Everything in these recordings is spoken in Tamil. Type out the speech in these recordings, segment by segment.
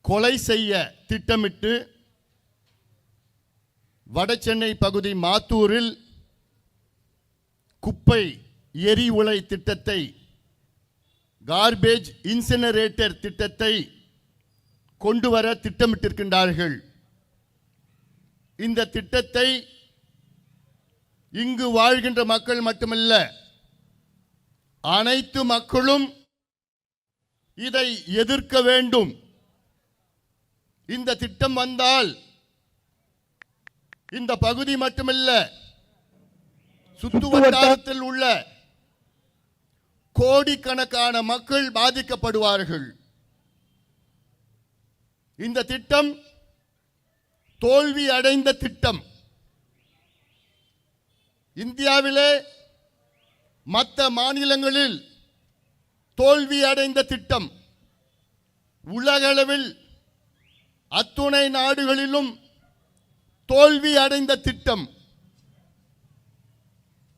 கொலை செய்ய திட்டமிட்டு வடசென்னை பகுதி மாத்தூரில் குப்பை எரிவுலை திட்டத்தை, கார்பேஜ் இன்சினரேட்டர் திட்டத்தை கொண்டு வர திட்டமிட்டிருக்கின்றார்கள். இந்த திட்டத்தை இங்கு வாழ்கின்ற மக்கள் மட்டுமல்ல, அனைத்து மக்களும் இதை எதிர்க்க வேண்டும். இந்த திட்டம் வந்தால் இந்த பகுதி மட்டுமல்ல, சுற்றுவட்டாரத்தில் உள்ள கோடிக்கணக்கான மக்கள் பாதிக்கப்படுவார்கள். இந்த திட்டம் தோல்வி அடைந்த திட்டம். இந்தியாவிலே மற்ற மாநிலங்களில் தோல்வி அடைந்த திட்டம். உலகளவில் அத்துணை நாடுகளிலும் தோல்வி அடைந்த திட்டம்.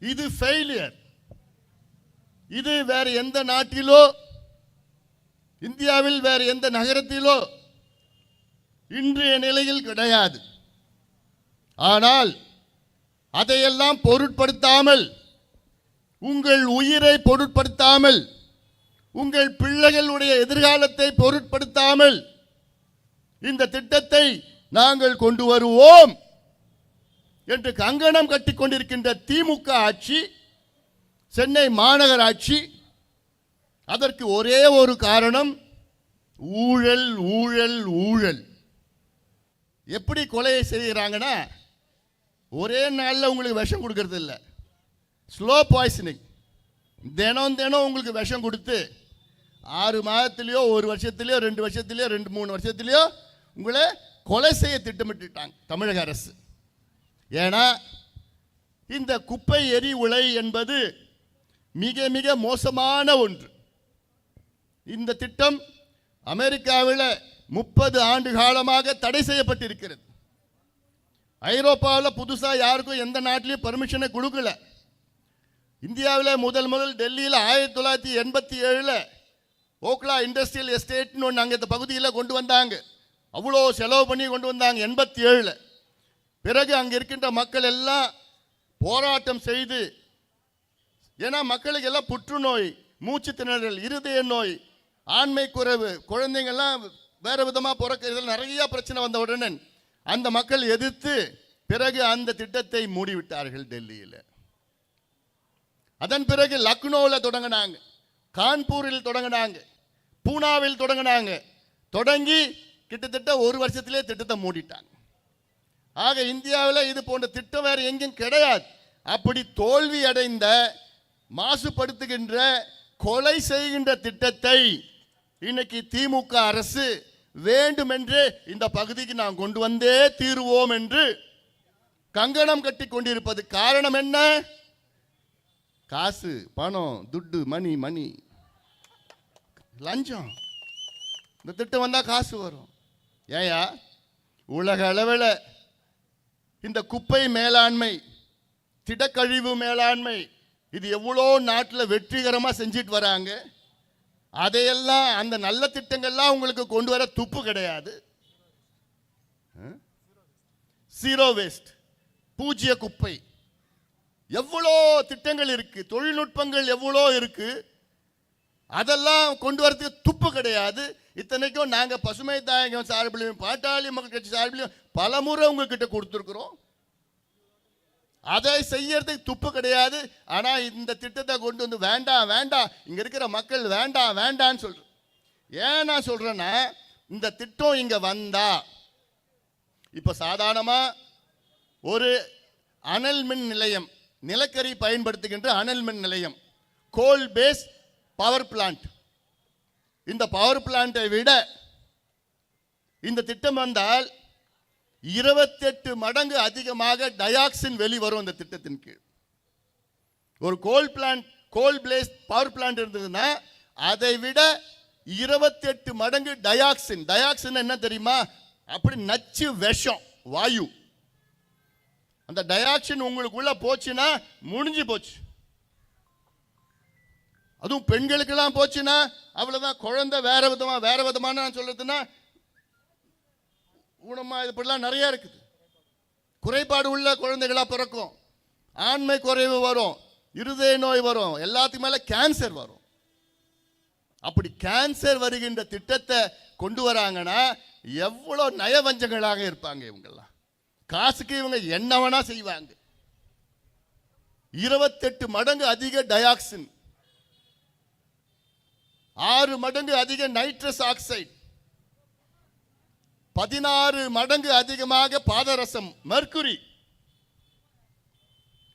இது ஃபெயிலியர். இது வேற எந்த நாட்டிலோ, இந்தியாவில் வேற எந்த நகரத்திலோ இன்றைய நிலையில் கிடையாது. ஆனால் அதையெல்லாம் பொருட்படுத்தாமல், உங்கள் உயிரை பொருட்படுத்தாமல், உங்கள் பிள்ளைகளுடைய எதிர்காலத்தை பொருட்படுத்தாமல் இந்த திட்டத்தை நாங்கள் கொண்டு வருவோம் என்று கங்கணம் கட்டிக் கொண்டிருக்கின்ற திமுக ஆட்சி, சென்னை மாநகராட்சி, அதற்கு ஒரே ஒரு காரணம், ஊழல் ஊழல் ஊழல். எப்படி கொலையை செய்கிறாங்கன்னா, ஒரே நாளில் உங்களுக்கு விஷம் கொடுக்கறது இல்லை, ஸ்லோ பாய்சனிங். தினம் தினம் உங்களுக்கு விஷம் கொடுத்து 6 மாதத்திலேயோ 1 வருஷத்திலேயோ 2 வருஷத்திலேயோ 2-3 வருஷத்திலேயோ உங்களை கொலை செய்ய திட்டமிட்டுட்டாங்க தமிழக அரசு. ஏன்னா இந்த குப்பை எரிவுலை என்பது மிக மிக மோசமான ஒன்று. இந்த திட்டம் அமெரிக்காவில் 30 ஆண்டு காலமாக தடை செய்யப்பட்டிருக்கிறது. ஐரோப்பாவில் புதுசாக யாருக்கும் எந்த நாட்டிலையும் பர்மிஷனை கொடுக்கல. இந்தியாவில் முதல் டெல்லியில் 1987 ஓக்லா இண்டஸ்ட்ரியல் எஸ்டேட்னு ஒன்று அங்கே இந்த பகுதியில் கொண்டு வந்தாங்க. அவ்வளோ செலவு பண்ணி கொண்டு வந்தாங்க 87. பிறகு அங்கே இருக்கின்ற மக்கள் எல்லாம் போராட்டம் செய்து, ஏன்னா மக்களுக்கு எல்லாம் புற்றுநோய், மூச்சு திணறல், இருதய நோய், ஆண்மை குறைவு, குழந்தைங்கள்லாம் வேறு விதமாக பிறக்கிறதுல நிறைய பிரச்சனை வந்த உடனே அந்த மக்கள் எதிர்த்து பிறகு அந்த திட்டத்தை மூடிவிட்டார்கள் டெல்லியில். அதன் பிறகு லக்னோவில் தொடங்கினாங்க, கான்பூரில் தொடங்கினாங்க, பூனாவில் தொடங்கினாங்க. தொடங்கி கிட்டத்தட்ட 1 வருஷத்திலே திட்டத்தை மூடிட்டாங்க. ஆக இந்தியாவில் இது போன்ற திட்டம் வேறு எங்கேயும் கிடையாது. அப்படி தோல்வி அடைந்த, மாசுபடுத்துகின்ற, கொலை செய்கின்ற திட்டத்தை இன்னைக்கு திமுக அரசு வேண்டுமென்று இந்த பகுதிக்கு நாம் கொண்டு வந்தே தீருவோம் என்று கங்கணம் கட்டி கொண்டிருப்பது காரணம் என்ன? காசு, பணம், துட்டு, மணி, லஞ்சம். இந்த திட்டம் வந்தால் காசு வரும். ஏயா, உலக அளவில் இந்த குப்பை மேலாண்மை, திடக்கழிவு மேலாண்மை, இது எவ்வளோ நாட்டில் வெற்றிகரமாக செஞ்சிட்டு வராங்க. அதையெல்லாம், அந்த நல்ல திட்டங்கள்லாம் உங்களுக்கு கொண்டு வர துப்பு கிடையாது. ஜீரோ வேஸ்ட், பூஜ்ய குப்பை, எவ்வளோ திட்டங்கள் இருக்கு, தொழில்நுட்பங்கள் எவ்வளோ இருக்கு, அதெல்லாம் கொண்டு வரதுக்கு துப்பு கிடையாது. இத்தனைக்கும் நாங்கள் பசுமை தாயகம் சார்பிலையும் பாட்டாளி மக்கள் கட்சி சார்பிலையும் பல முறை உங்ககிட்ட கொடுத்துருக்குறோம். அதை செய்யறதுக்கு துப்பு கிடையாது. ஆனால் இந்த திட்டத்தை கொண்டு வந்து வேண்டாம் வேண்டாம், இங்கே இருக்கிற மக்கள் வேண்டாம் வேண்டான்னு சொல்கிறேன். ஏன் நான் சொல்கிறேன்னா, இந்த திட்டம் இங்கே வந்தா, இப்போ சாதாரணமாக ஒரு அனல் மின் நிலையம், நிலக்கரி பயன்படுத்துகின்ற அனல் மின் நிலையம், கோல் பேஸ் பவர் பிளான்ட், இந்த பவர் பிளான்ட்டை விட இந்த திட்டம் வந்தால் 28 மடங்கு அதிகமாக டயாக்சின் வெளிவரும். இந்த திட்டத்தின் கீழ் ஒரு கோல் பிளேஸ் பவர் பிளான்ட் இருந்ததுன்னா அதை விட 28 மடங்கு டயாக்சின். டயாக்சின் என்ன தெரியுமா? அப்படி நச்சு விஷம் வாயு. அந்த டயாக்சின் உங்களுக்குள்ள போச்சுன்னா முடிஞ்சு போச்சு. அதுவும் பெண்களுக்கெல்லாம் போச்சுன்னா அவ்வளோதான், குழந்தை வேற விதமான நான் சொல்றதுன்னா ஊனமா இது இப்படிலாம் நிறைய இருக்குது. குறைபாடு உள்ள குழந்தைகளா பிறக்கும், ஆண்மை குறைவு வரும், இருதய நோய் வரும், எல்லாத்துக்கு மேல கேன்சர் வரும். அப்படி கேன்சர் வருகின்ற திட்டத்தை கொண்டு வராங்கன்னா எவ்வளவு நயவஞ்சங்களாக இருப்பாங்க இவங்கெல்லாம். காசுக்கு இவங்க என்ன வேணா செய்வாங்க. 28 மடங்கு அதிக டயாக்சின், 6 மடங்கு அதிக நைட்ரஸ் ஆக்சைடு, 16 மடங்கு அதிகமாக பாதரசம் மெர்க்குரி,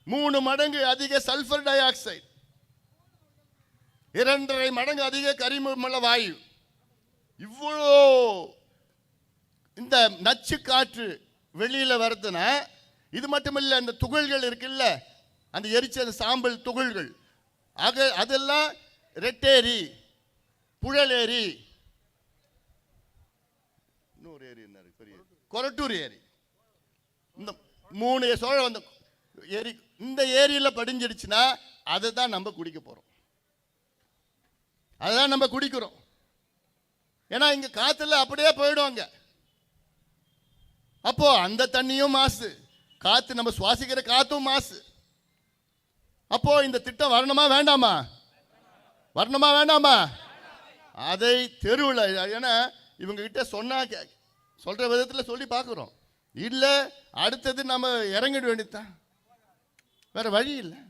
3 மடங்கு அதிக சல்பர் டை ஆக்சைடு, 2.5 மடங்கு அதிக கரிமல வாயு, இவ்வளோ இந்த நச்சு காற்று வெளியில வருதுன்னா, இது மட்டுமில்லை, இந்த துகள்கள் இருக்குல்ல, அந்த எரிச்ச அந்த சாம்பல் துகள்கள், அதெல்லாம் ரெட்டேரி, புழலேரி, இன்னொரு ஏரி என்ன இருக்கு பெரிய, கொரட்டூர் ஏரி, இந்த 3 சோழ வந்த ஏரி, இந்த ஏரியில படிஞ்சிடுச்சுன்னா அதை தான் நம்ம குடிக்க போறோம். அதுதான் நம்ம குடிக்கிறோம். ஏன்னா இங்க காத்துல அப்படியே போயிடுவாங்க. அப்போ அந்த தண்ணியும் மாசு, காத்து நம்ம சுவாசிக்கிற காத்தும் மாசு. அப்போ இந்த திட்டம் வரணுமா வேண்டாமா? வரணுமா வேண்டாமா? அதை தெருவில், ஏன்னா இவங்க கிட்ட சொன்னா சொல்ற விதத்தில் சொல்லி பார்க்குறோம். இல்லை அடுத்தது நம்ம இறங்கிட வேண்டியதுதான், வேற வழி இல்லை.